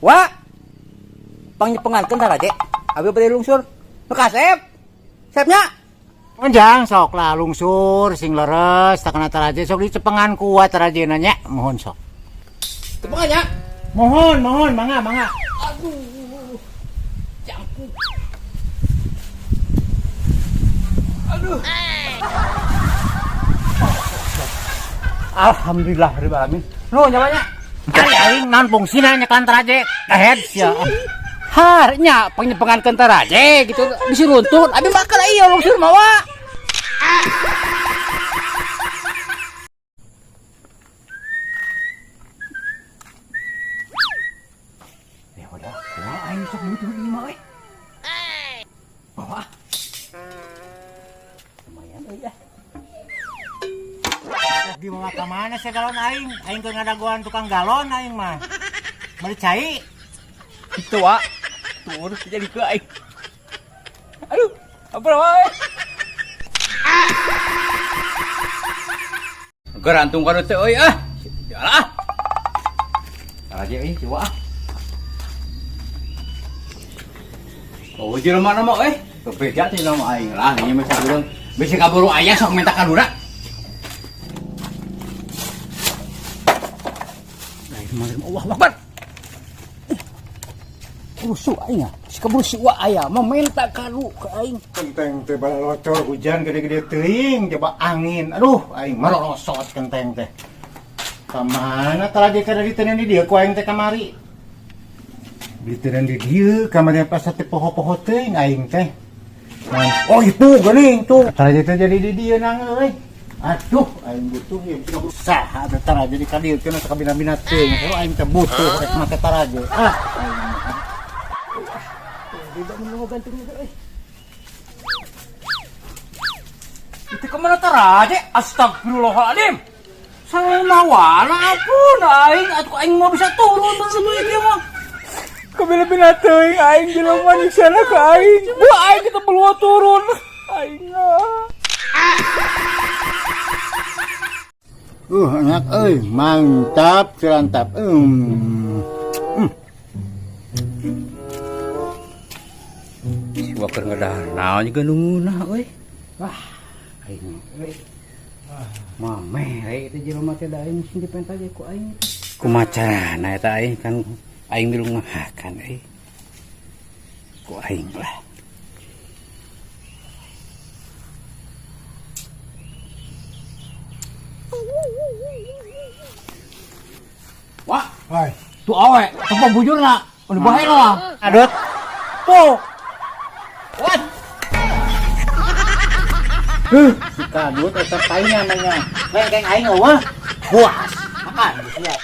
Wah, pangnyepengantkeun tah Raje. Abi bade lungsur. Makasep. Sepnya. Panjang sok lah lungsur sing leres takana taraje sok dicepengan kuat taraje nanya mohon sok. Tepengannya. Mohon mangga. Aduh. Jangkuk. Aduh. Alhamdulillah rabbil alamin. Nuhun nyawanya. Ari aing naon fungsina nyekan taraje kahed sia. Harnya pangnyepengantkeun tah Raje gitu bisi runtun. Abi makan ieu lungsur mawa. Ya udah, aing sok butuh lima we. Bawa. Lumayan euy ya. Di mana ka mana sih galon aing? Aing keur ngadagoan tukang galon aing mah. Bari cai. Itu wa. Tuh jadi ke aing. Aduh, apa wae? Gerantung kana teh euy ah. Yalah. Raje euy coba ah. Oh, jelema na mah euy. Beda teh nama aing lah, nya mah saurang bisi kaburu aya sok minta kadura. Lain mah Allah Akbar. Rusuh aing ah. Si kaburu si wa aya mah minta kadu ka aing. Kenteng teh bala locor hujan gede-gede teuing coba angin. Aduh, aing marosot kenteng teh. Ka mana taraje kada diteuneun di dieu ku aing teh kamari. Diteuneun di dieu kamari pas teh poho-poho teuing aing teh. Oh itu geuning tuh. Taraje teh jadi di dieu nang euy. Aduh, aing butuh ieu usaha teh taraje di ka dieu teh sakabina-bina teuing. Aing teh butuh rek make taraje. Tidak menunggu gantungnya euy. Itu kemana taraje? Astagfirullahaladzim. Samawana ampun aing atuh aing mau bisa turun sama ieu mah. Kabila-bila teuing aing jelema nyuksana ka aing. Bu aing kita belua turun. Aing. Enak euy, mantap, celantap. Siwa keur ngadahar naon juga nunguna euy. Wah, aing euy. Mameh itu jelema teh da aing sing dipenta ge ku aing. Kumacana eta aing kan aing di rumah makan euy. Ku aing lah. Wah, Hai, tu awe, tempat bujurna. Udah bahaya lah. adot. Tuh. What? Si kadut eta paing namanya. Kayak aing eueuh. Puas. Makan, siap.